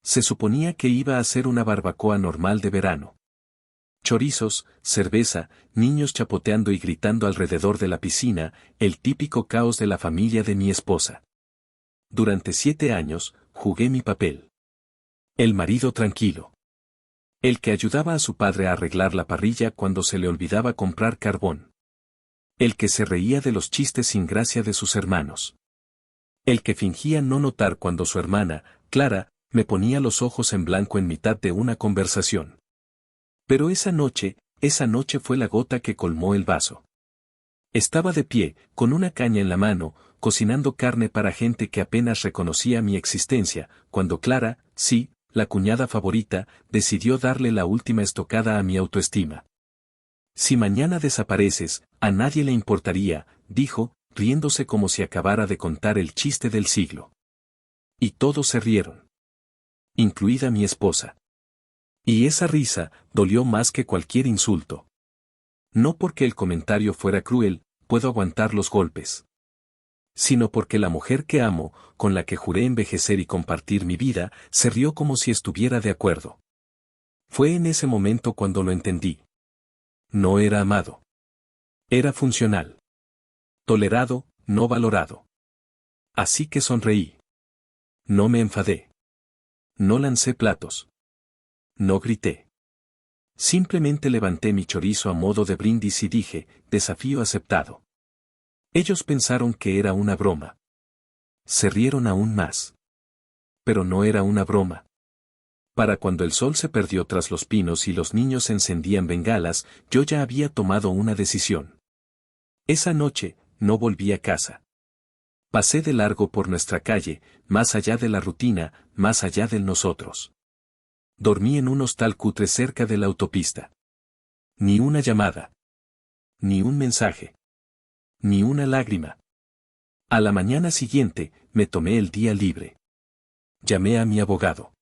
Se suponía que iba a ser una barbacoa normal de verano. Chorizos, cerveza, niños chapoteando y gritando alrededor de la piscina, el típico caos de la familia de mi esposa. Durante 7 años, jugué mi papel. El marido tranquilo. El que ayudaba a su padre a arreglar la parrilla cuando se le olvidaba comprar carbón. El que se reía de los chistes sin gracia de sus hermanos. El que fingía no notar cuando su hermana, Clara, me ponía los ojos en blanco en mitad de una conversación. Pero esa noche fue la gota que colmó el vaso. Estaba de pie, con una caña en la mano, cocinando carne para gente que apenas reconocía mi existencia, cuando Clara, sí, la cuñada favorita, decidió darle la última estocada a mi autoestima. Si mañana desapareces, a nadie le importaría, dijo, riéndose como si acabara de contar el chiste del siglo. Y todos se rieron. Incluida mi esposa. Y esa risa dolió más que cualquier insulto. No porque el comentario fuera cruel, puedo aguantar los golpes. Sino porque la mujer que amo, con la que juré envejecer y compartir mi vida, se rió como si estuviera de acuerdo. Fue en ese momento cuando lo entendí. No era amado. Era funcional. Tolerado, no valorado. Así que sonreí. No me enfadé. No lancé platos. No grité. Simplemente levanté mi chorizo a modo de brindis y dije, desafío aceptado. Ellos pensaron que era una broma. Se rieron aún más. Pero no era una broma. Para cuando el sol se perdió tras los pinos y los niños encendían bengalas, yo ya había tomado una decisión. Esa noche, no volví a casa. Pasé de largo por nuestra calle, más allá de la rutina, más allá del nosotros. Dormí en un hostal cutre cerca de la autopista. Ni una llamada. Ni un mensaje. Ni una lágrima. A la mañana siguiente, me tomé el día libre. Llamé a mi abogado.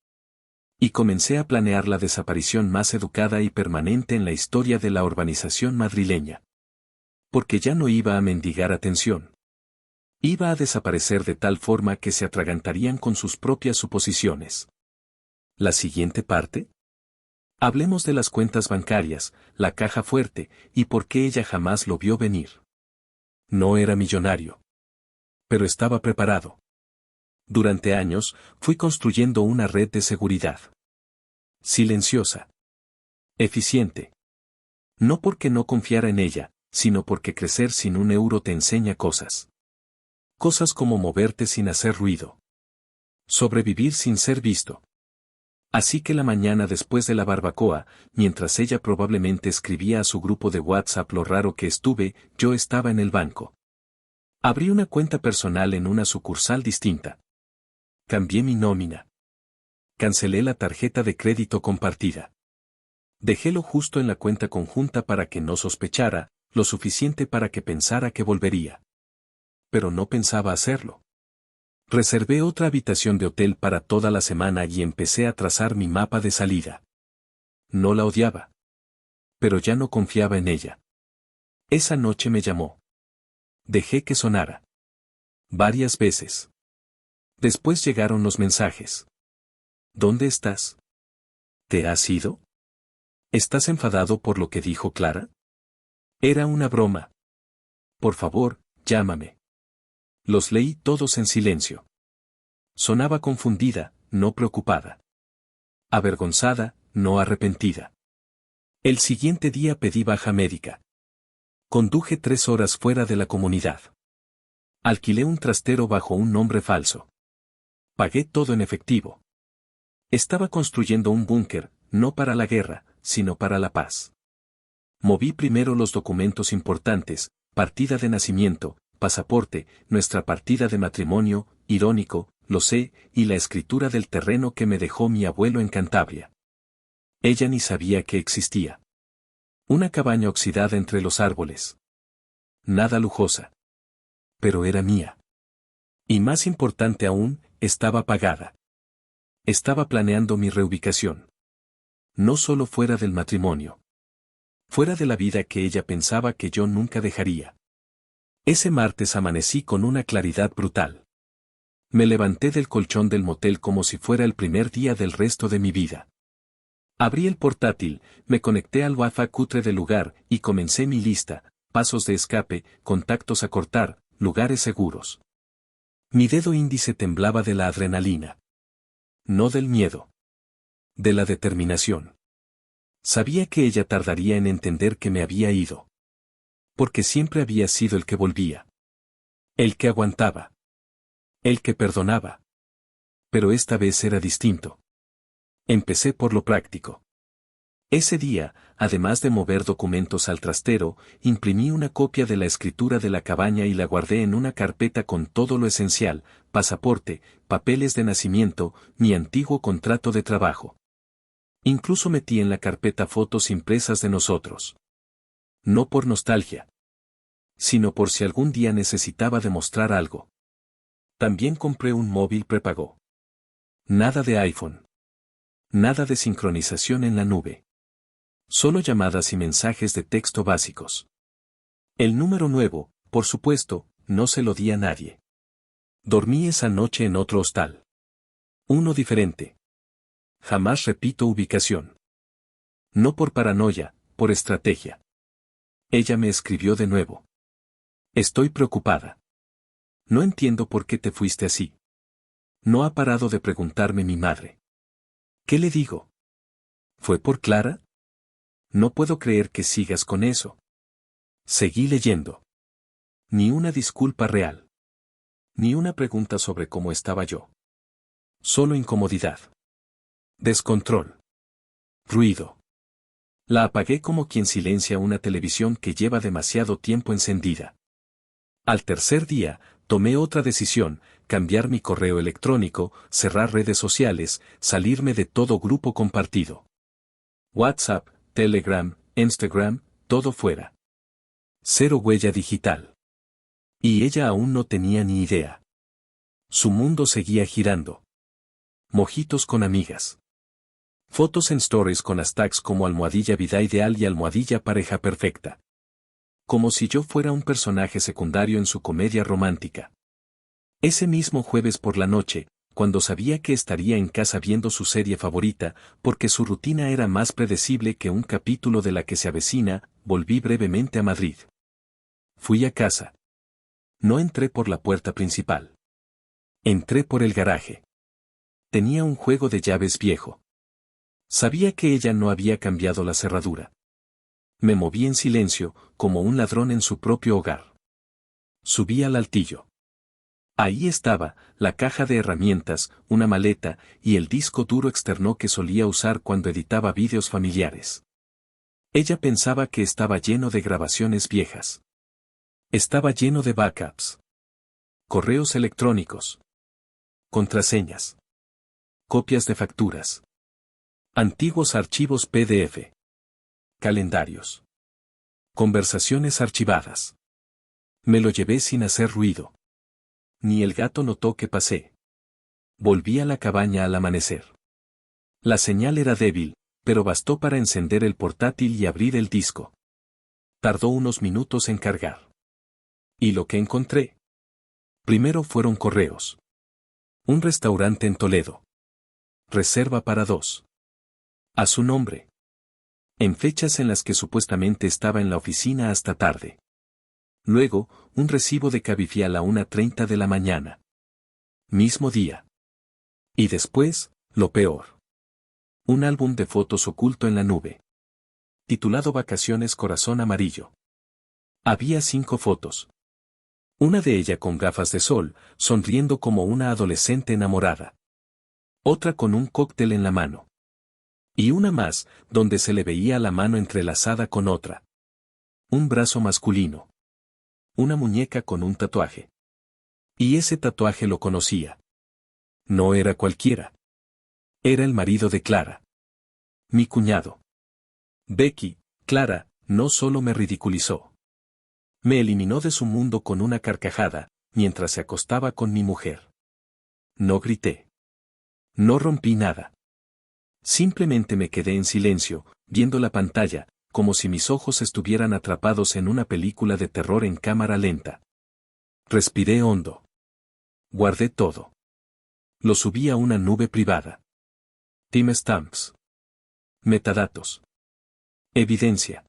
Y comencé a planear la desaparición más educada y permanente en la historia de la urbanización madrileña. Porque ya no iba a mendigar atención. Iba a desaparecer de tal forma que se atragantarían con sus propias suposiciones. ¿La siguiente parte? Hablemos de las cuentas bancarias, la caja fuerte, y por qué ella jamás lo vio venir. No era millonario. Pero estaba preparado. Durante años, fui construyendo una red de seguridad. Silenciosa. Eficiente. No porque no confiara en ella, sino porque crecer sin un euro te enseña cosas. Cosas como moverte sin hacer ruido. Sobrevivir sin ser visto. Así que la mañana después de la barbacoa, mientras ella probablemente escribía a su grupo de WhatsApp lo raro que estuve, yo estaba en el banco. Abrí una cuenta personal en una sucursal distinta. Cambié mi nómina. Cancelé la tarjeta de crédito compartida. Dejélo justo en la cuenta conjunta para que no sospechara, lo suficiente para que pensara que volvería. Pero no pensaba hacerlo. Reservé otra habitación de hotel para toda la semana y empecé a trazar mi mapa de salida. No la odiaba. Pero ya no confiaba en ella. Esa noche me llamó. Dejé que sonara. Varias veces. Después llegaron los mensajes. ¿Dónde estás? ¿Te has ido? ¿Estás enfadado por lo que dijo Clara? Era una broma. Por favor, llámame. Los leí todos en silencio. Sonaba confundida, no preocupada. Avergonzada, no arrepentida. El siguiente día pedí baja médica. Conduje 3 horas fuera de la comunidad. Alquilé un trastero bajo un nombre falso. Pagué todo en efectivo. Estaba construyendo un búnker, no para la guerra, sino para la paz. Moví primero los documentos importantes, partida de nacimiento, pasaporte, nuestra partida de matrimonio, irónico, lo sé, y la escritura del terreno que me dejó mi abuelo en Cantabria. Ella ni sabía que existía. Una cabaña oxidada entre los árboles. Nada lujosa. Pero era mía. Y más importante aún, estaba pagada. Estaba planeando mi reubicación. No solo fuera del matrimonio. Fuera de la vida que ella pensaba que yo nunca dejaría. Ese martes amanecí con una claridad brutal. Me levanté del colchón del motel como si fuera el primer día del resto de mi vida. Abrí el portátil, me conecté al Wi-Fi cutre del lugar y comencé mi lista: pasos de escape, contactos a cortar, lugares seguros. Mi dedo índice temblaba de la adrenalina. No del miedo. De la determinación. Sabía que ella tardaría en entender que me había ido. Porque siempre había sido el que volvía. El que aguantaba. El que perdonaba. Pero esta vez era distinto. Empecé por lo práctico. Ese día, además de mover documentos al trastero, imprimí una copia de la escritura de la cabaña y la guardé en una carpeta con todo lo esencial: pasaporte, papeles de nacimiento, mi antiguo contrato de trabajo. Incluso metí en la carpeta fotos impresas de nosotros. No por nostalgia, sino por si algún día necesitaba demostrar algo. También compré un móvil prepago. Nada de iPhone. Nada de sincronización en la nube. Solo llamadas y mensajes de texto básicos. El número nuevo, por supuesto, no se lo di a nadie. Dormí esa noche en otro hostal. Uno diferente. Jamás repito ubicación. No por paranoia, por estrategia. Ella me escribió de nuevo. Estoy preocupada. No entiendo por qué te fuiste así. No ha parado de preguntarme mi madre. ¿Qué le digo? ¿Fue por Clara? No puedo creer que sigas con eso. Seguí leyendo. Ni una disculpa real. Ni una pregunta sobre cómo estaba yo. Solo incomodidad. Descontrol. Ruido. La apagué como quien silencia una televisión que lleva demasiado tiempo encendida. Al tercer día, tomé otra decisión: cambiar mi correo electrónico, cerrar redes sociales, salirme de todo grupo compartido. WhatsApp, Telegram, Instagram, todo fuera. Cero huella digital. Y ella aún no tenía ni idea. Su mundo seguía girando. Mojitos con amigas. Fotos en stories con hashtags como almohadilla vida ideal y almohadilla pareja perfecta. Como si yo fuera un personaje secundario en su comedia romántica. Ese mismo jueves por la noche, cuando sabía que estaría en casa viendo su serie favorita, porque su rutina era más predecible que un capítulo de La que se avecina, volví brevemente a Madrid. Fui a casa. No entré por la puerta principal. Entré por el garaje. Tenía un juego de llaves viejo. Sabía que ella no había cambiado la cerradura. Me moví en silencio, como un ladrón en su propio hogar. Subí al altillo. Ahí estaba, la caja de herramientas, una maleta, y el disco duro externo que solía usar cuando editaba vídeos familiares. Ella pensaba que estaba lleno de grabaciones viejas. Estaba lleno de backups. Correos electrónicos. Contraseñas. Copias de facturas. Antiguos archivos PDF. Calendarios. Conversaciones archivadas. Me lo llevé sin hacer ruido. Ni el gato notó que pasé. Volví a la cabaña al amanecer. La señal era débil, pero bastó para encender el portátil y abrir el disco. Tardó unos minutos en cargar. ¿Y lo que encontré? Primero fueron correos. Un restaurante en Toledo. Reserva para 2. A su nombre. En fechas en las que supuestamente estaba en la oficina hasta tarde. Luego, un recibo de Cabify a la 1:30 de la mañana. Mismo día. Y después, lo peor. Un álbum de fotos oculto en la nube. Titulado Vacaciones Corazón Amarillo. Había 5 fotos. Una de ella con gafas de sol, sonriendo como una adolescente enamorada. Otra con un cóctel en la mano. Y una más, donde se le veía la mano entrelazada con otra. Un brazo masculino. Una muñeca con un tatuaje. Y ese tatuaje lo conocía. No era cualquiera. Era el marido de Clara. Mi cuñado. Becky, Clara, no solo me ridiculizó. Me eliminó de su mundo con una carcajada, mientras se acostaba con mi mujer. No grité. No rompí nada. Simplemente me quedé en silencio, viendo la pantalla, como si mis ojos estuvieran atrapados en una película de terror en cámara lenta. Respiré hondo. Guardé todo. Lo subí a una nube privada. Timestamps. Metadatos. Evidencia.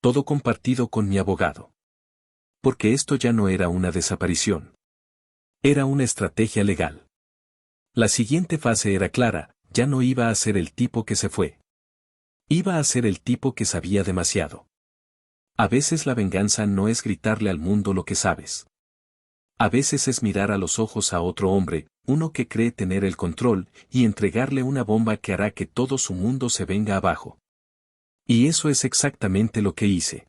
Todo compartido con mi abogado. Porque esto ya no era una desaparición. Era una estrategia legal. La siguiente fase era clara, ya no iba a ser el tipo que se fue. Iba a ser el tipo que sabía demasiado. A veces la venganza no es gritarle al mundo lo que sabes. A veces es mirar a los ojos a otro hombre, uno que cree tener el control, y entregarle una bomba que hará que todo su mundo se venga abajo. Y eso es exactamente lo que hice.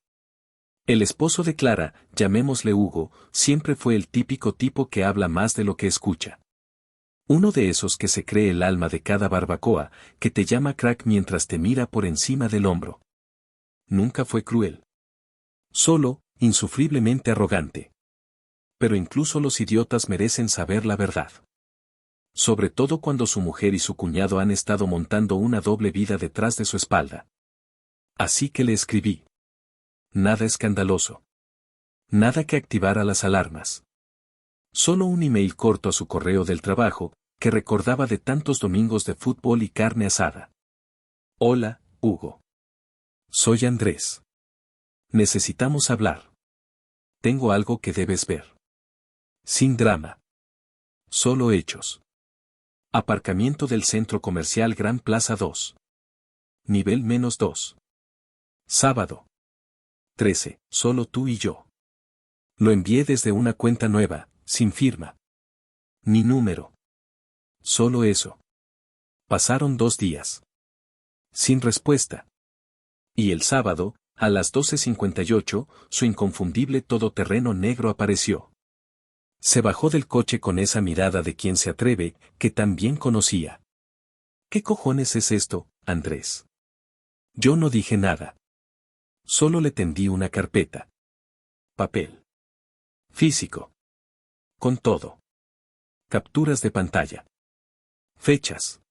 El esposo de Clara, llamémosle Hugo, siempre fue el típico tipo que habla más de lo que escucha. Uno de esos que se cree el alma de cada barbacoa, que te llama crack mientras te mira por encima del hombro. Nunca fue cruel. Solo, insufriblemente arrogante. Pero incluso los idiotas merecen saber la verdad. Sobre todo cuando su mujer y su cuñado han estado montando una doble vida detrás de su espalda. Así que le escribí. Nada escandaloso. Nada que activara las alarmas. Solo un email corto a su correo del trabajo, que recordaba de tantos domingos de fútbol y carne asada. Hola, Hugo. Soy Andrés. Necesitamos hablar. Tengo algo que debes ver. Sin drama. Solo hechos. Aparcamiento del Centro Comercial Gran Plaza 2. Nivel -2. Sábado. 13, solo tú y yo. Lo envié desde una cuenta nueva, sin firma. Ni número. Solo eso. Pasaron 2 días. Sin respuesta. Y el sábado, a las 12:58, su inconfundible todoterreno negro apareció. Se bajó del coche con esa mirada de quien se atreve, que también conocía. ¿Qué cojones es esto, Andrés? Yo no dije nada. Solo le tendí una carpeta. Papel. Físico. Con todo. Capturas de pantalla. Fechas.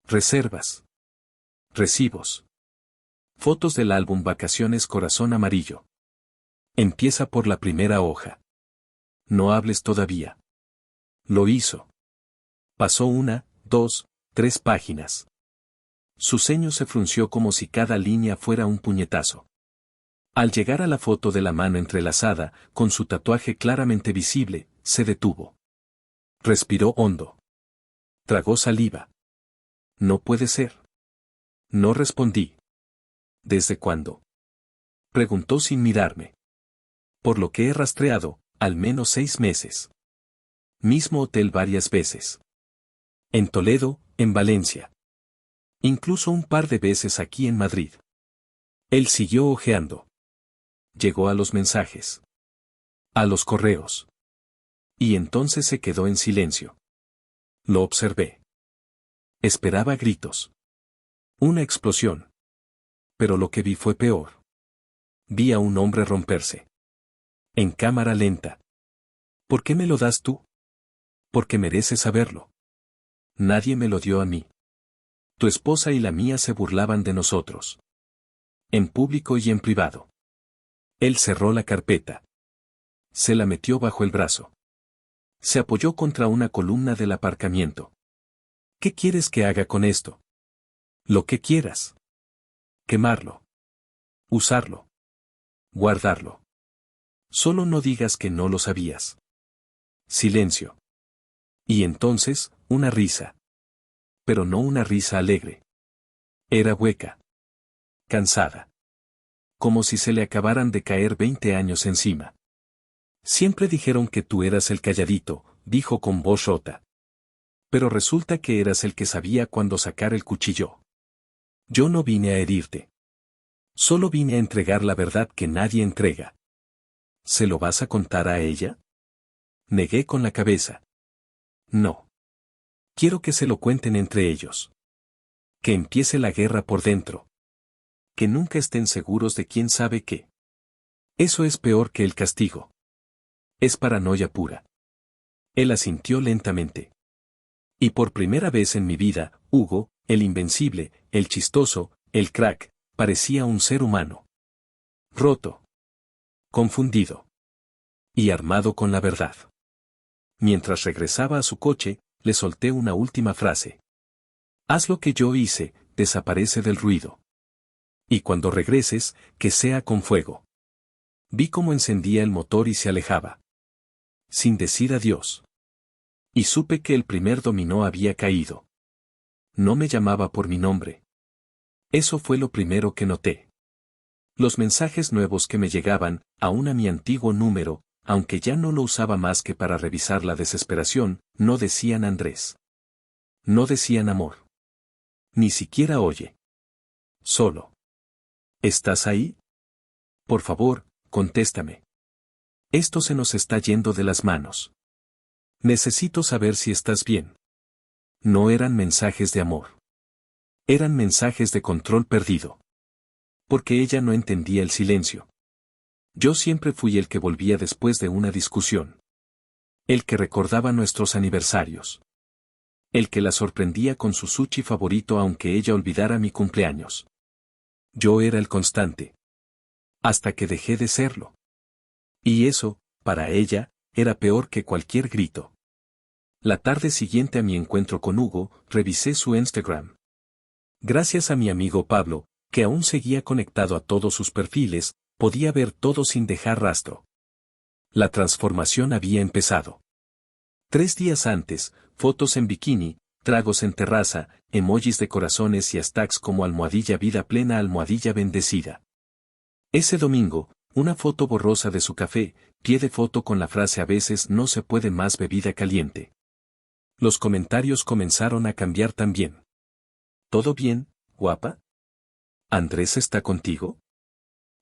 Reservas. Recibos. Fotos del álbum Vacaciones Corazón Amarillo. Empieza por la primera hoja. No hables todavía. Lo hizo. Pasó 1, 2, 3 páginas. Su ceño se frunció como si cada línea fuera un puñetazo. Al llegar a la foto de la mano entrelazada, con su tatuaje claramente visible, se detuvo. Respiró hondo. Tragó saliva. No puede ser. No respondí. ¿Desde cuándo? Preguntó sin mirarme. Por lo que he rastreado, al menos 6 meses. Mismo hotel varias veces. En Toledo, en Valencia. Incluso un par de veces aquí en Madrid. Él siguió hojeando. Llegó a los mensajes. A los correos. Y entonces se quedó en silencio. Lo observé. Esperaba gritos. Una explosión. Pero lo que vi fue peor. Vi a un hombre romperse. En cámara lenta. ¿Por qué me lo das tú? Porque mereces saberlo. Nadie me lo dio a mí. Tu esposa y la mía se burlaban de nosotros. En público y en privado. Él cerró la carpeta. Se la metió bajo el brazo. Se apoyó contra una columna del aparcamiento. ¿Qué quieres que haga con esto? Lo que quieras. Quemarlo. Usarlo. Guardarlo. Solo no digas que no lo sabías. Silencio. Y entonces, una risa. Pero no una risa alegre. Era hueca. Cansada. Como si se le acabaran de caer 20 años encima. Siempre dijeron que tú eras el calladito, dijo con voz rota. Pero resulta que eras el que sabía cuándo sacar el cuchillo. Yo no vine a herirte. Solo vine a entregar la verdad que nadie entrega. ¿Se lo vas a contar a ella? Negué con la cabeza. No. Quiero que se lo cuenten entre ellos. Que empiece la guerra por dentro. Que nunca estén seguros de quién sabe qué. Eso es peor que el castigo. Es paranoia pura. Él asintió lentamente. Y por primera vez en mi vida, Hugo, el invencible, el chistoso, el crack, parecía un ser humano. Roto. Confundido. Y armado con la verdad. Mientras regresaba a su coche, le solté una última frase. Haz lo que yo hice, desaparece del ruido. Y cuando regreses, que sea con fuego. Vi cómo encendía el motor y se alejaba. Sin decir adiós. Y supe que el primer dominó había caído. No me llamaba por mi nombre. Eso fue lo primero que noté. Los mensajes nuevos que me llegaban, aún a mi antiguo número, aunque ya no lo usaba más que para revisar la desesperación, no decían Andrés. No decían amor. Ni siquiera oye. Solo. ¿Estás ahí? Por favor, contéstame. Esto se nos está yendo de las manos. Necesito saber si estás bien. No eran mensajes de amor. Eran mensajes de control perdido. Porque ella no entendía el silencio. Yo siempre fui el que volvía después de una discusión. El que recordaba nuestros aniversarios. El que la sorprendía con su sushi favorito aunque ella olvidara mi cumpleaños. Yo era el constante. Hasta que dejé de serlo. Y eso, para ella, era peor que cualquier grito. La tarde siguiente a mi encuentro con Hugo, revisé su Instagram. Gracias a mi amigo Pablo, que aún seguía conectado a todos sus perfiles, podía ver todo sin dejar rastro. La transformación había empezado. 3 días antes, fotos en bikini, tragos en terraza, emojis de corazones y hashtags como almohadilla vida plena almohadilla bendecida. Ese domingo, una foto borrosa de su café, pie de foto con la frase a veces no se puede más bebida caliente. Los comentarios comenzaron a cambiar también. ¿Todo bien, guapa? ¿Andrés está contigo?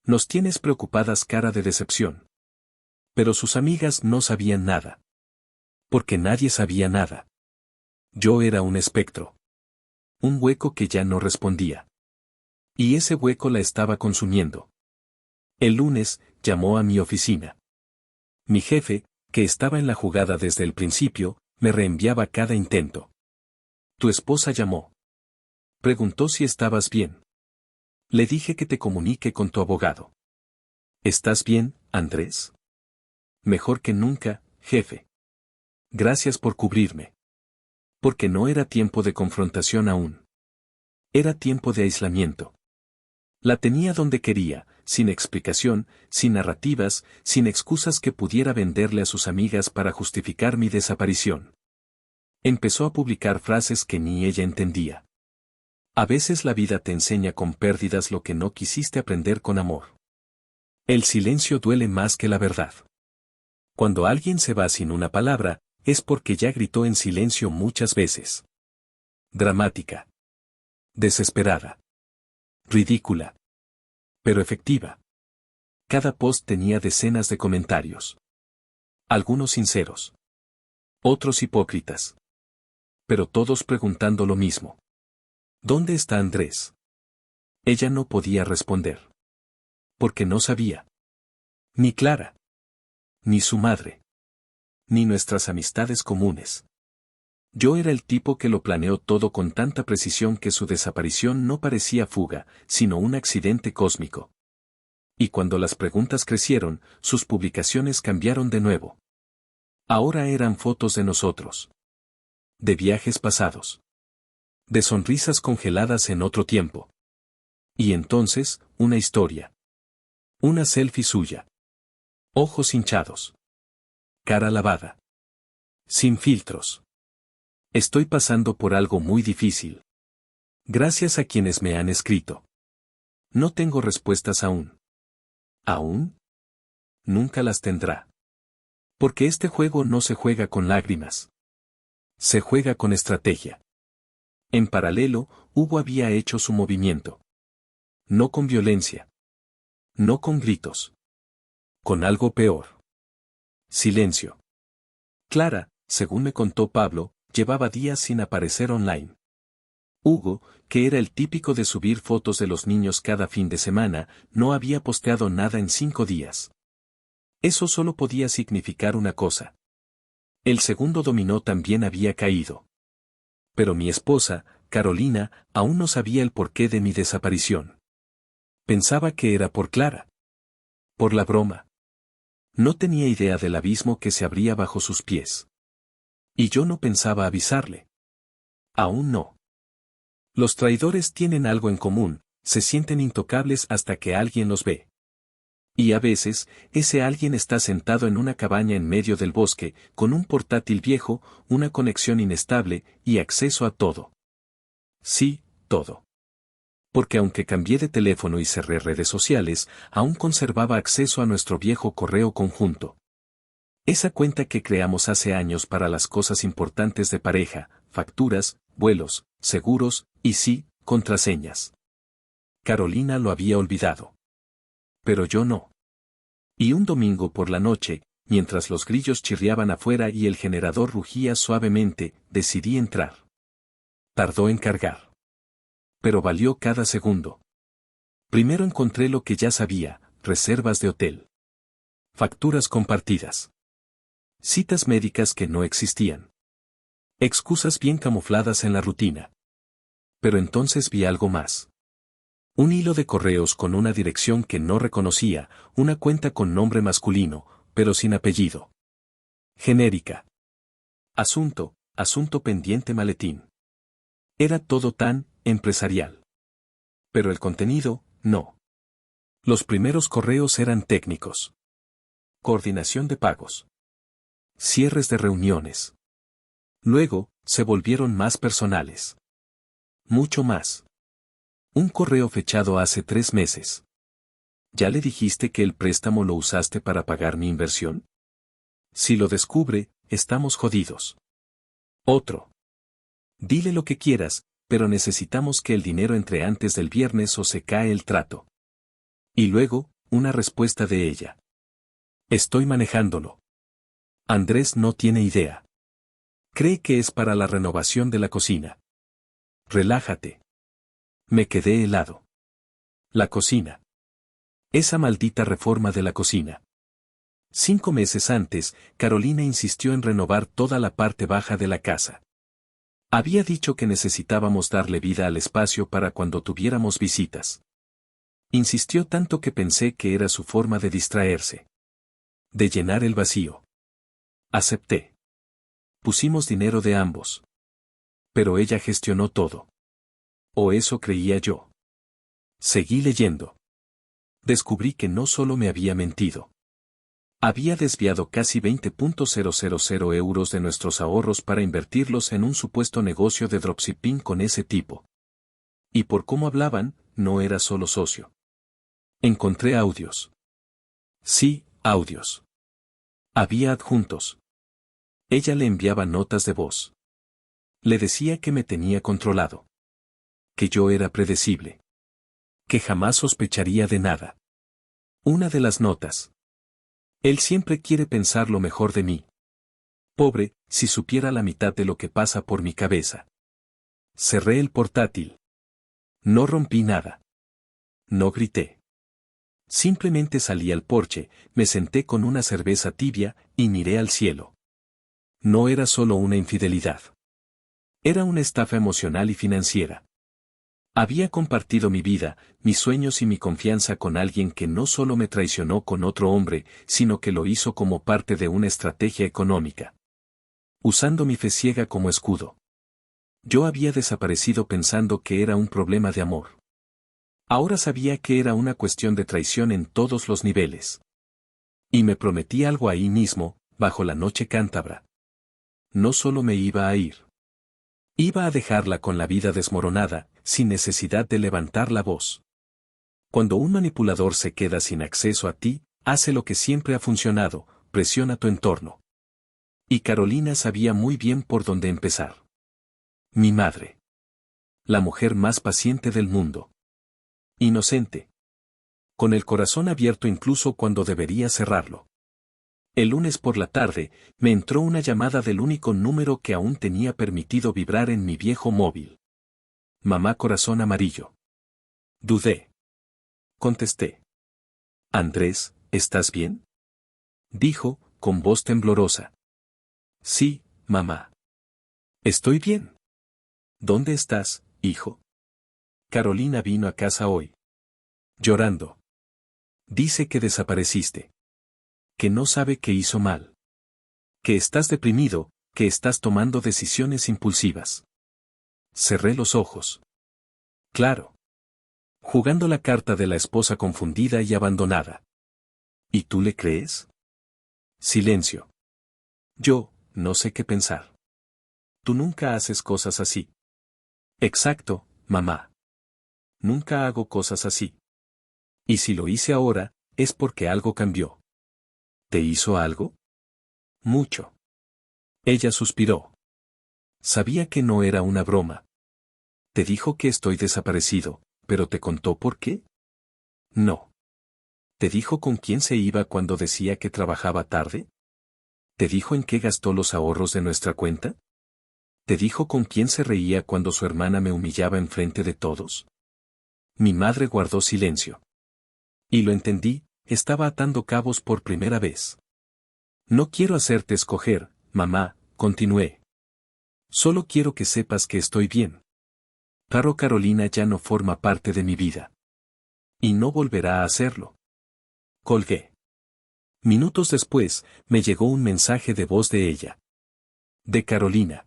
Nos tienes preocupadas cara de decepción. Pero sus amigas no sabían nada. Porque nadie sabía nada. Yo era un espectro. Un hueco que ya no respondía. Y ese hueco la estaba consumiendo. El lunes, llamó a mi oficina. Mi jefe, que estaba en la jugada desde el principio, me reenviaba cada intento. Tu esposa llamó. Preguntó si estabas bien. Le dije que te comunique con tu abogado. ¿Estás bien, Andrés? Mejor que nunca, jefe. Gracias por cubrirme. Porque no era tiempo de confrontación aún. Era tiempo de aislamiento. La tenía donde quería, sin explicación, sin narrativas, sin excusas que pudiera venderle a sus amigas para justificar mi desaparición. Empezó a publicar frases que ni ella entendía. A veces la vida te enseña con pérdidas lo que no quisiste aprender con amor. El silencio duele más que la verdad. Cuando alguien se va sin una palabra, es porque ya gritó en silencio muchas veces. Dramática. Desesperada. Ridícula. Pero efectiva. Cada post tenía decenas de comentarios. Algunos sinceros. Otros hipócritas. Pero todos preguntando lo mismo. ¿Dónde está Andrés? Ella no podía responder. Porque no sabía. Ni Clara. Ni su madre. Ni nuestras amistades comunes. Yo era el tipo que lo planeó todo con tanta precisión que su desaparición no parecía fuga, sino un accidente cósmico. Y cuando las preguntas crecieron, sus publicaciones cambiaron de nuevo. Ahora eran fotos de nosotros. De viajes pasados. De sonrisas congeladas en otro tiempo. Y entonces, una historia. Una selfie suya. Ojos hinchados. Cara lavada. Sin filtros. Estoy pasando por algo muy difícil. Gracias a quienes me han escrito. No tengo respuestas aún. ¿Aún? Nunca las tendrá. Porque este juego no se juega con lágrimas. Se juega con estrategia. En paralelo, Hugo había hecho su movimiento. No con violencia. No con gritos. Con algo peor. Silencio. Clara, según me contó Pablo, llevaba días sin aparecer online. Hugo, que era el típico de subir fotos de los niños cada fin de semana, no había posteado nada en 5 días. Eso solo podía significar una cosa. El segundo dominó también había caído. Pero mi esposa, Carolina, aún no sabía el porqué de mi desaparición. Pensaba que era por Clara. Por la broma. No tenía idea del abismo que se abría bajo sus pies. Y yo no pensaba avisarle. Aún no. Los traidores tienen algo en común, se sienten intocables hasta que alguien los ve. Y a veces, ese alguien está sentado en una cabaña en medio del bosque, con un portátil viejo, una conexión inestable, y acceso a todo. Sí, todo. Porque aunque cambié de teléfono y cerré redes sociales, aún conservaba acceso a nuestro viejo correo conjunto. Esa cuenta que creamos hace años para las cosas importantes de pareja, facturas, vuelos, seguros, y sí, contraseñas. Carolina lo había olvidado. Pero yo no. Y un domingo por la noche, mientras los grillos chirriaban afuera y el generador rugía suavemente, decidí entrar. Tardó en cargar. Pero valió cada segundo. Primero encontré lo que ya sabía, reservas de hotel. Facturas compartidas. Citas médicas que no existían. Excusas bien camufladas en la rutina. Pero entonces vi algo más. Un hilo de correos con una dirección que no reconocía, una cuenta con nombre masculino, pero sin apellido. Genérica. Asunto pendiente maletín. Era todo tan empresarial. Pero el contenido, no. Los primeros correos eran técnicos. Coordinación de pagos. Cierres de reuniones. Luego, se volvieron más personales. Mucho más. Un correo fechado hace 3 meses. ¿Ya le dijiste que el préstamo lo usaste para pagar mi inversión? Si lo descubre, estamos jodidos. Otro. Dile lo que quieras, pero necesitamos que el dinero entre antes del viernes o se cae el trato. Y luego, una respuesta de ella. Estoy manejándolo. Andrés no tiene idea. Cree que es para la renovación de la cocina. Relájate. Me quedé helado. La cocina. Esa maldita reforma de la cocina. 5 meses antes, Carolina insistió en renovar toda la parte baja de la casa. Había dicho que necesitábamos darle vida al espacio para cuando tuviéramos visitas. Insistió tanto que pensé que era su forma de distraerse. De llenar el vacío. Acepté. Pusimos dinero de ambos. Pero ella gestionó todo. O eso creía yo. Seguí leyendo. Descubrí que no solo me había mentido. Había desviado casi 20.000 euros de nuestros ahorros para invertirlos en un supuesto negocio de dropshipping con ese tipo. Y por cómo hablaban, no era solo socio. Encontré audios. Sí, audios. Había adjuntos. Ella le enviaba notas de voz. Le decía que me tenía controlado. Que yo era predecible. Que jamás sospecharía de nada. Una de las notas. Él siempre quiere pensar lo mejor de mí. Pobre, si supiera la mitad de lo que pasa por mi cabeza. Cerré el portátil. No rompí nada. No grité. Simplemente salí al porche, me senté con una cerveza tibia y miré al cielo. No era solo una infidelidad. Era una estafa emocional y financiera. Había compartido mi vida, mis sueños y mi confianza con alguien que no solo me traicionó con otro hombre, sino que lo hizo como parte de una estrategia económica. Usando mi fe ciega como escudo. Yo había desaparecido pensando que era un problema de amor. Ahora sabía que era una cuestión de traición en todos los niveles. Y me prometí algo ahí mismo, bajo la noche cántabra. No solo me iba a ir. Iba a dejarla con la vida desmoronada, sin necesidad de levantar la voz. Cuando un manipulador se queda sin acceso a ti, hace lo que siempre ha funcionado, presiona tu entorno. Y Carolina sabía muy bien por dónde empezar. Mi madre. La mujer más paciente del mundo. Inocente. Con el corazón abierto incluso cuando debería cerrarlo. El lunes por la tarde, me entró una llamada del único número que aún tenía permitido vibrar en mi viejo móvil. Mamá corazón amarillo. Dudé. Contesté. Andrés, ¿estás bien? Dijo, con voz temblorosa. Sí, mamá. Estoy bien. ¿Dónde estás, hijo? Carolina vino a casa hoy. Llorando. Dice que desapareciste. Que no sabe que hizo mal. Que estás deprimido, Que estás tomando decisiones impulsivas. Cerré los ojos. Claro. Jugando la carta de la esposa confundida y abandonada. ¿Y tú le crees? Silencio. Yo, no sé qué pensar. Tú nunca haces cosas así. Exacto, mamá. Nunca hago cosas así. Y si lo hice ahora, es porque algo cambió. ¿Te hizo algo? Mucho. Ella suspiró. Sabía que no era una broma. Te dijo que estoy desaparecido, pero ¿te contó por qué? No. ¿Te dijo con quién se iba cuando decía que trabajaba tarde? ¿Te dijo en qué gastó los ahorros de nuestra cuenta? ¿Te dijo con quién se reía cuando su hermana me humillaba enfrente de todos? Mi madre guardó silencio. Y lo entendí, estaba atando cabos por primera vez. No quiero hacerte escoger, mamá, continué. Solo quiero que sepas que estoy bien. Claro, Carolina ya no forma parte de mi vida. Y no volverá a hacerlo. Colgué. Minutos después, me llegó un mensaje de voz de ella. De Carolina.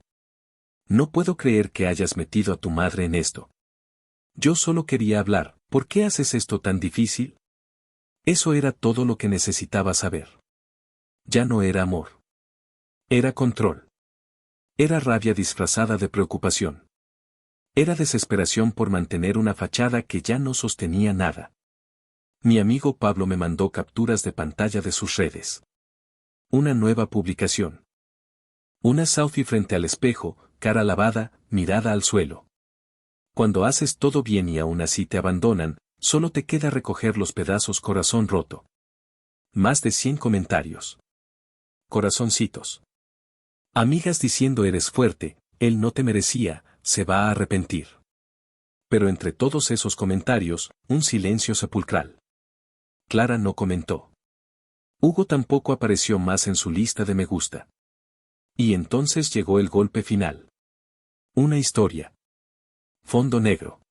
No puedo creer que hayas metido a tu madre en esto. Yo solo quería hablar, ¿por qué haces esto tan difícil? Eso era todo lo que necesitaba saber. Ya no era amor. Era control. Era rabia disfrazada de preocupación. Era desesperación por mantener una fachada que ya no sostenía nada. Mi amigo Pablo me mandó capturas de pantalla de sus redes. Una nueva publicación. Una selfie frente al espejo, cara lavada, mirada al suelo. Cuando haces todo bien y aún así te abandonan, solo te queda recoger los pedazos, corazón roto. Más de 100 comentarios. Corazoncitos. Amigas diciendo eres fuerte, él no te merecía, se va a arrepentir. Pero entre todos esos comentarios, un silencio sepulcral. Clara no comentó. Hugo tampoco apareció más en su lista de me gusta. Y entonces llegó el golpe final. Una historia. Fondo negro.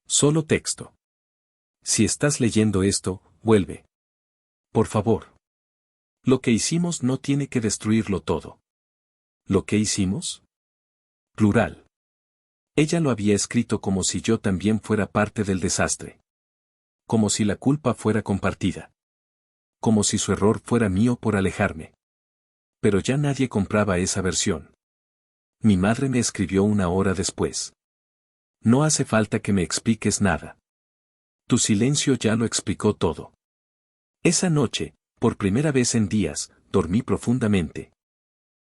Solo texto. Si estás leyendo esto, vuelve. Por favor. Lo que hicimos no tiene que destruirlo todo. ¿Lo que hicimos? Plural. Ella lo había escrito como si yo también fuera parte del desastre. Como si la culpa fuera compartida. Como si su error fuera mío por alejarme. Pero ya nadie compraba esa versión. Mi madre me escribió una hora después. No hace falta que me expliques nada. Tu silencio ya lo explicó todo. Esa noche, por primera vez en días, dormí profundamente.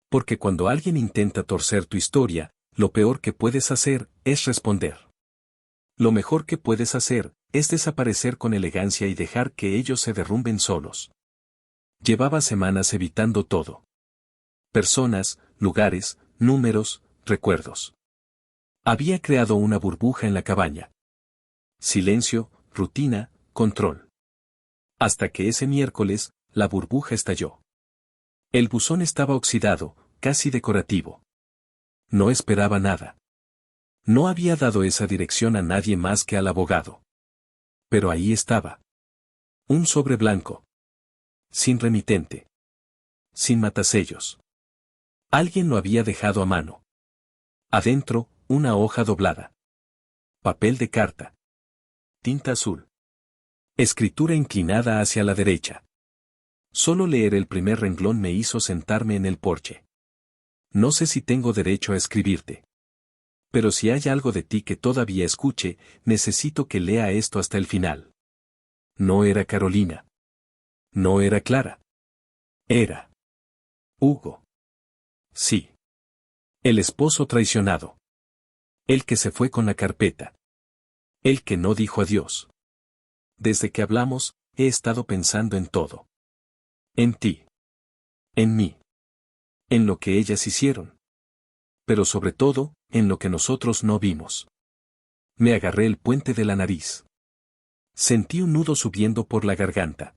Porque cuando alguien intenta torcer tu historia, lo peor que puedes hacer es responder. Lo mejor que puedes hacer es desaparecer con elegancia y dejar que ellos se derrumben solos. Llevaba semanas evitando todo. Personas, lugares, números, recuerdos. Había creado una burbuja en la cabaña. Silencio, rutina, control. Hasta que ese miércoles, la burbuja estalló. El buzón estaba oxidado, casi decorativo. No esperaba nada. No había dado esa dirección a nadie más que al abogado. Pero ahí estaba. Un sobre blanco. Sin remitente. Sin matasellos. Alguien lo había dejado a mano. Adentro, una hoja doblada. Papel de carta. Tinta azul. Escritura inclinada hacia la derecha. Solo leer el primer renglón me hizo sentarme en el porche. No sé si tengo derecho a escribirte. Pero si hay algo de ti que todavía escuche, necesito que lea esto hasta el final. No era Carolina. No era Clara. Era Hugo. Sí. El esposo traicionado. El que se fue con la carpeta. El que no dijo adiós. Desde que hablamos, he estado pensando en todo. En ti. En mí. En lo que ellas hicieron. Pero sobre todo, en lo que nosotros no vimos. Me agarré el puente de la nariz. Sentí un nudo subiendo por la garganta.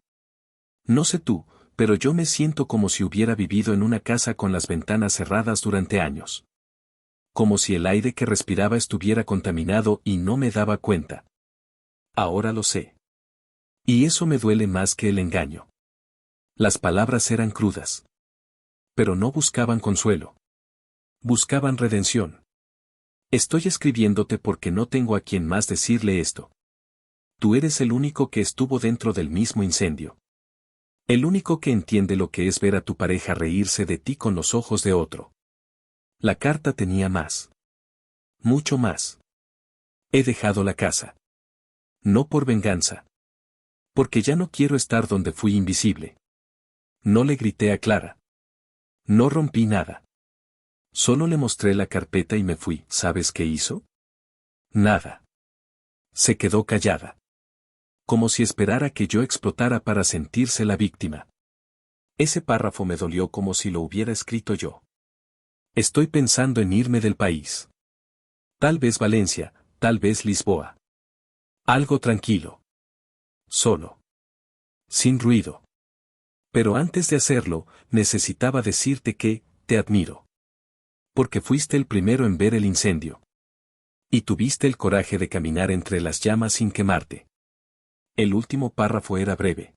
No sé tú, pero yo me siento como si hubiera vivido en una casa con las ventanas cerradas durante años. Como si el aire que respiraba estuviera contaminado y no me daba cuenta. Ahora lo sé. Y eso me duele más que el engaño. Las palabras eran crudas. Pero no buscaban consuelo. Buscaban redención. Estoy escribiéndote porque no tengo a quien más decirle esto. Tú eres el único que estuvo dentro del mismo incendio. El único que entiende lo que es ver a tu pareja reírse de ti con los ojos de otro. La carta tenía más. Mucho más. He dejado la casa. No por venganza. Porque ya no quiero estar donde fui invisible. No le grité a Clara. No rompí nada. Solo le mostré la carpeta y me fui. ¿Sabes qué hizo? Nada. Se quedó callada. Como si esperara que yo explotara para sentirse la víctima. Ese párrafo me dolió como si lo hubiera escrito yo. Estoy pensando en irme del país. Tal vez Valencia, tal vez Lisboa. Algo tranquilo. Solo. Sin ruido. Pero antes de hacerlo, necesitaba decirte que, te admiro. Porque fuiste el primero en ver el incendio. Y tuviste el coraje de caminar entre las llamas sin quemarte. El último párrafo era breve.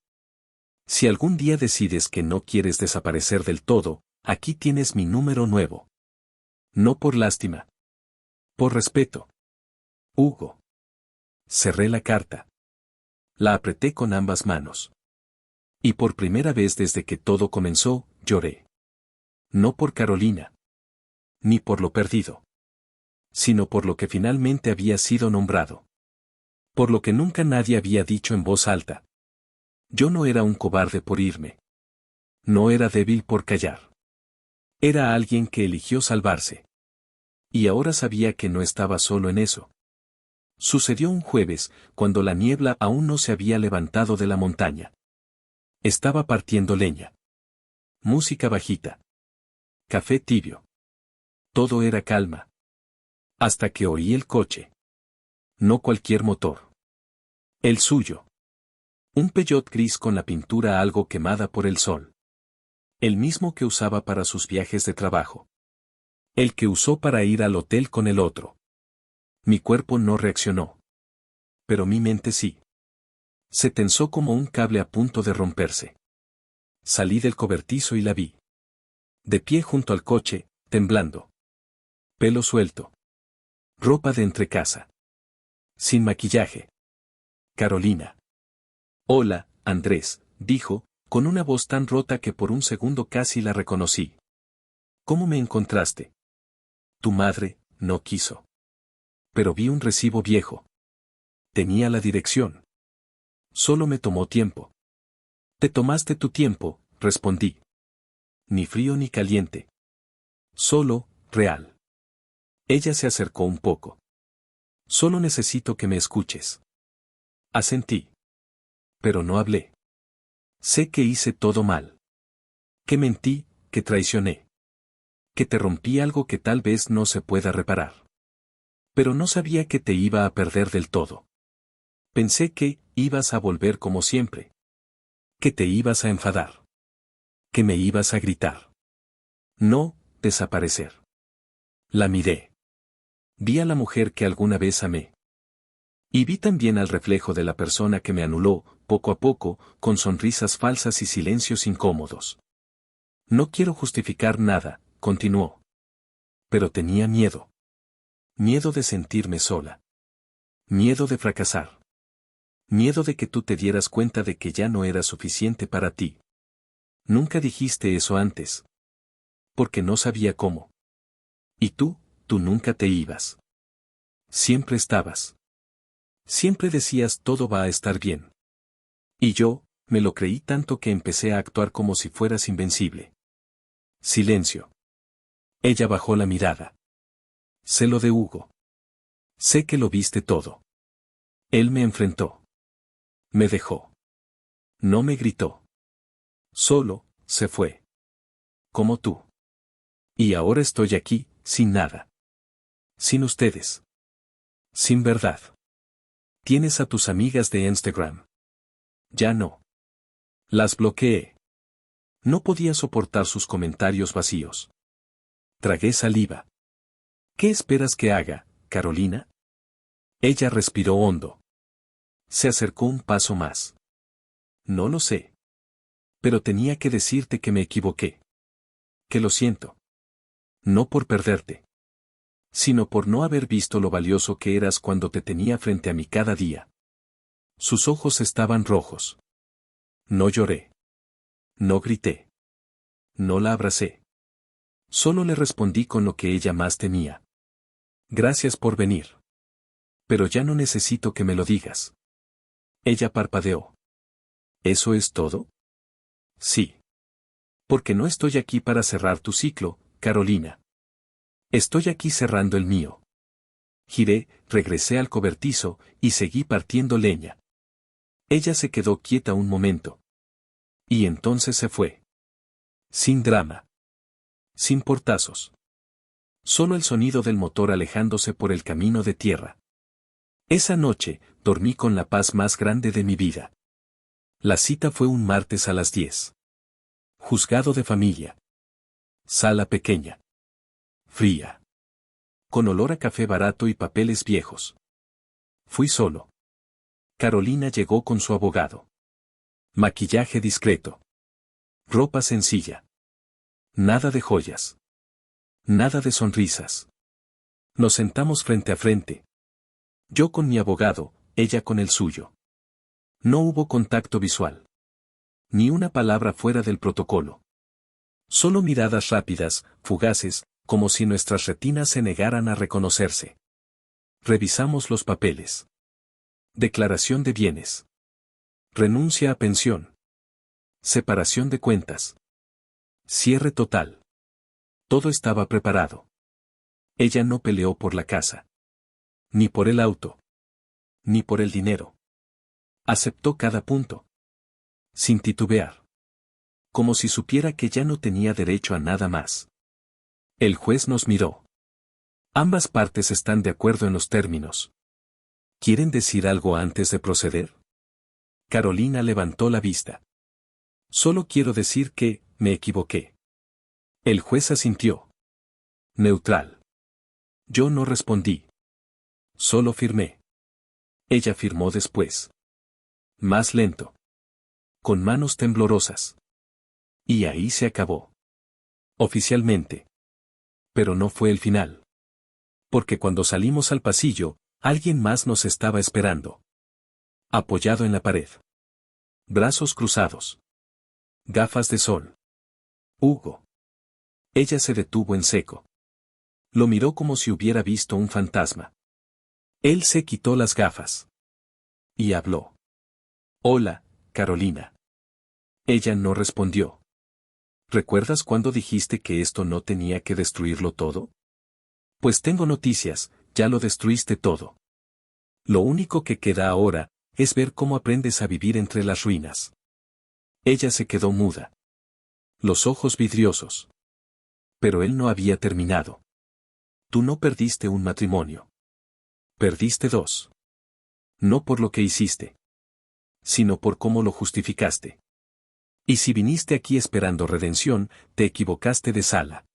Si algún día decides que no quieres desaparecer del todo, aquí tienes mi número nuevo. No por lástima. Por respeto. Hugo. Cerré la carta. La apreté con ambas manos. Y por primera vez desde que todo comenzó, lloré. No por Carolina. Ni por lo perdido. Sino por lo que finalmente había sido nombrado. Por lo que nunca nadie había dicho en voz alta. Yo no era un cobarde por irme. No era débil por callar. Era alguien que eligió salvarse. Y ahora sabía que no estaba solo en eso. Sucedió un jueves, cuando la niebla aún no se había levantado de la montaña. Estaba partiendo leña. Música bajita. Café tibio. Todo era calma. Hasta que oí el coche. No cualquier motor. El suyo. Un Peugeot gris con la pintura algo quemada por el sol. El mismo que usaba para sus viajes de trabajo. El que usó para ir al hotel con el otro. Mi cuerpo no reaccionó. Pero mi mente sí. Se tensó como un cable a punto de romperse. Salí del cobertizo y la vi. De pie junto al coche, temblando. Pelo suelto. Ropa de entrecasa. Sin maquillaje. Carolina. Hola, Andrés, dijo, con una voz tan rota que por un segundo casi la reconocí. ¿Cómo me encontraste? Tu madre, no quiso. Pero vi un recibo viejo. Tenía la dirección. Solo me tomó tiempo. Te tomaste tu tiempo, respondí. Ni frío ni caliente. Solo, real. Ella se acercó un poco. Solo necesito que me escuches. Asentí. Pero no hablé. Sé que hice todo mal. Que mentí, que traicioné. Que te rompí algo que tal vez no se pueda reparar. Pero no sabía que te iba a perder del todo. Pensé que ibas a volver como siempre. Que te ibas a enfadar. Que me ibas a gritar. No, desaparecer. La miré. Vi a la mujer que alguna vez amé. Y vi también al reflejo de la persona que me anuló, poco a poco, con sonrisas falsas y silencios incómodos. No quiero justificar nada, continuó. Pero tenía miedo. Miedo de sentirme sola. Miedo de fracasar. Miedo de que tú te dieras cuenta de que ya no era suficiente para ti. Nunca dijiste eso antes. Porque no sabía cómo. Y tú nunca te ibas. Siempre estabas. Siempre decías todo va a estar bien. Y yo, me lo creí tanto que empecé a actuar como si fueras invencible. Silencio. Ella bajó la mirada. Sé lo de Hugo. Sé que lo viste todo. Él me enfrentó. Me dejó. No me gritó. Solo, se fue. Como tú. Y ahora estoy aquí, sin nada. Sin ustedes. Sin verdad. Tienes a tus amigas de Instagram. Ya no. Las bloqueé. No podía soportar sus comentarios vacíos. Tragué saliva. ¿Qué esperas que haga, Carolina? Ella respiró hondo. Se acercó un paso más. No lo sé. Pero tenía que decirte que me equivoqué. Que lo siento. No por perderte, sino por no haber visto lo valioso que eras cuando te tenía frente a mí cada día. Sus ojos estaban rojos. No lloré. No grité. No la abracé. Solo le respondí con lo que ella más temía. Gracias por venir. Pero ya no necesito que me lo digas. Ella parpadeó. ¿Eso es todo? Sí. Porque no estoy aquí para cerrar tu ciclo, Carolina. Estoy aquí cerrando el mío. Giré, regresé al cobertizo, y seguí partiendo leña. Ella se quedó quieta un momento. Y entonces se fue. Sin drama. Sin portazos. Solo el sonido del motor alejándose por el camino de tierra. Esa noche, dormí con la paz más grande de mi vida. La cita fue un martes a las 10. Juzgado de familia. Sala pequeña. Fría. Con olor a café barato y papeles viejos. Fui solo. Carolina llegó con su abogado. Maquillaje discreto. Ropa sencilla. Nada de joyas. Nada de sonrisas. Nos sentamos frente a frente. Yo con mi abogado, ella con el suyo. No hubo contacto visual. Ni una palabra fuera del protocolo. Solo miradas rápidas, fugaces, como si nuestras retinas se negaran a reconocerse. Revisamos los papeles. Declaración de bienes. Renuncia a pensión. Separación de cuentas. Cierre total. Todo estaba preparado. Ella no peleó por la casa. Ni por el auto. Ni por el dinero. Aceptó cada punto. Sin titubear. Como si supiera que ya no tenía derecho a nada más. El juez nos miró. Ambas partes están de acuerdo en los términos. ¿Quieren decir algo antes de proceder? Carolina levantó la vista. Solo quiero decir que, me equivoqué. El juez asintió. Neutral. Yo no respondí. Solo firmé. Ella firmó después. Más lento. Con manos temblorosas. Y ahí se acabó. Oficialmente. Pero no fue el final. Porque cuando salimos al pasillo, alguien más nos estaba esperando. Apoyado en la pared. Brazos cruzados. Gafas de sol. Hugo. Ella se detuvo en seco. Lo miró como si hubiera visto un fantasma. Él se quitó las gafas. Y habló. Hola, Carolina. Ella no respondió. ¿Recuerdas cuando dijiste que esto no tenía que destruirlo todo? Pues tengo noticias, ya lo destruiste todo. Lo único que queda ahora, es ver cómo aprendes a vivir entre las ruinas. Ella se quedó muda. Los ojos vidriosos. Pero él no había terminado. Tú no perdiste un matrimonio. Perdiste dos. No por lo que hiciste, sino por cómo lo justificaste. Y si viniste aquí esperando redención, te equivocaste de sala.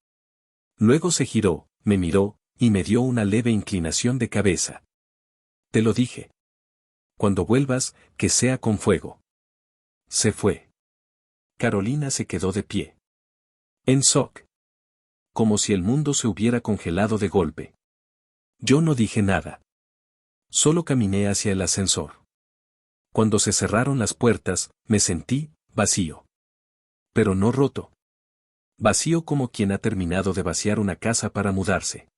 Luego se giró, me miró, y me dio una leve inclinación de cabeza. Te lo dije. Cuando vuelvas, que sea con fuego. Se fue. Carolina se quedó de pie. En shock. Como si el mundo se hubiera congelado de golpe. Yo no dije nada. Solo caminé hacia el ascensor. Cuando se cerraron las puertas, me sentí vacío. Pero no roto. Vacío como quien ha terminado de vaciar una casa para mudarse.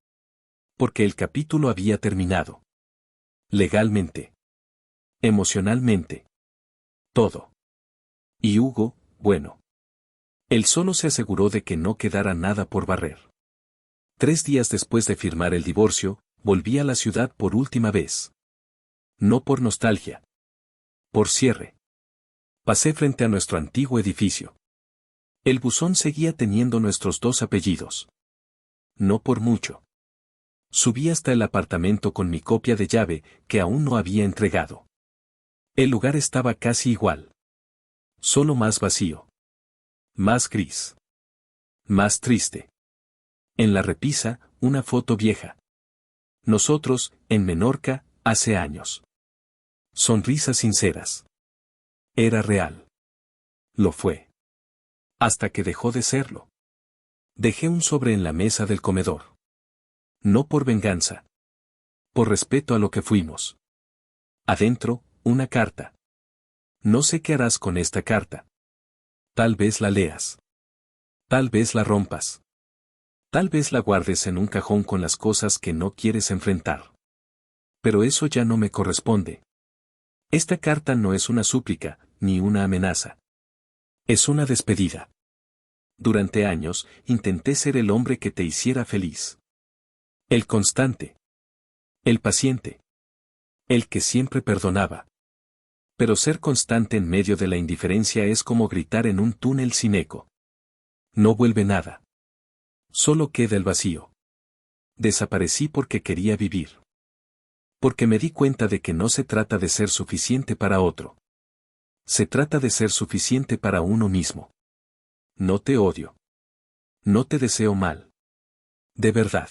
Porque el capítulo había terminado. Legalmente. Emocionalmente. Todo. Y Hugo, bueno. Él solo se aseguró de que no quedara nada por barrer. 3 días después de firmar el divorcio, volví a la ciudad por última vez. No por nostalgia. Por cierre. Pasé frente a nuestro antiguo edificio. El buzón seguía teniendo nuestros 2 apellidos. No por mucho. Subí hasta el apartamento con mi copia de llave, que aún no había entregado. El lugar estaba casi igual. Solo más vacío. Más gris. Más triste. En la repisa, una foto vieja. Nosotros, en Menorca, hace años. Sonrisas sinceras. Era real. Lo fue. Hasta que dejó de serlo. Dejé un sobre en la mesa del comedor. No por venganza. Por respeto a lo que fuimos. Adentro, una carta. No sé qué harás con esta carta. Tal vez la leas. Tal vez la rompas. Tal vez la guardes en un cajón con las cosas que no quieres enfrentar. Pero eso ya no me corresponde. Esta carta no es una súplica, ni una amenaza. Es una despedida. Durante años, intenté ser el hombre que te hiciera feliz. El constante. El paciente. El que siempre perdonaba. Pero ser constante en medio de la indiferencia es como gritar en un túnel sin eco. No vuelve nada. Solo queda el vacío. Desaparecí porque quería vivir. Porque me di cuenta de que no se trata de ser suficiente para otro. Se trata de ser suficiente para uno mismo. No te odio. No te deseo mal. De verdad.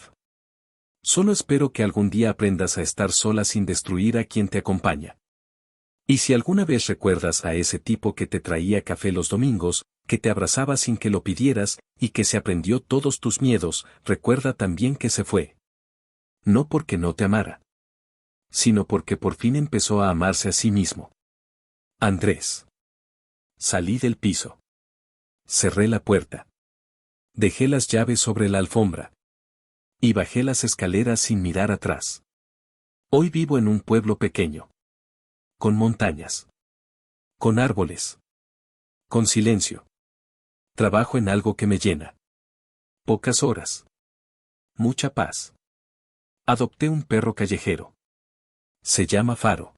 Solo espero que algún día aprendas a estar sola sin destruir a quien te acompaña. Y si alguna vez recuerdas a ese tipo que te traía café los domingos, que te abrazaba sin que lo pidieras, y que se aprendió todos tus miedos, recuerda también que se fue. No porque no te amara, sino porque por fin empezó a amarse a sí mismo. Andrés. Salí del piso. Cerré la puerta. Dejé las llaves sobre la alfombra. Y bajé las escaleras sin mirar atrás. Hoy vivo en un pueblo pequeño. Con montañas. Con árboles. Con silencio. Trabajo en algo que me llena. Pocas horas. Mucha paz. Adopté un perro callejero. Se llama Faro.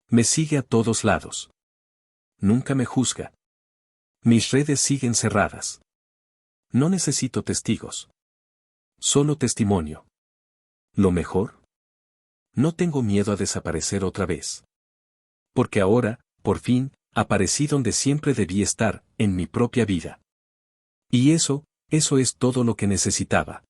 Me sigue a todos lados. Nunca me juzga. Mis redes siguen cerradas. No necesito testigos. Solo testimonio. ¿Lo mejor? No tengo miedo a desaparecer otra vez. Porque ahora, por fin, aparecí donde siempre debí estar, en mi propia vida. Y eso es todo lo que necesitaba.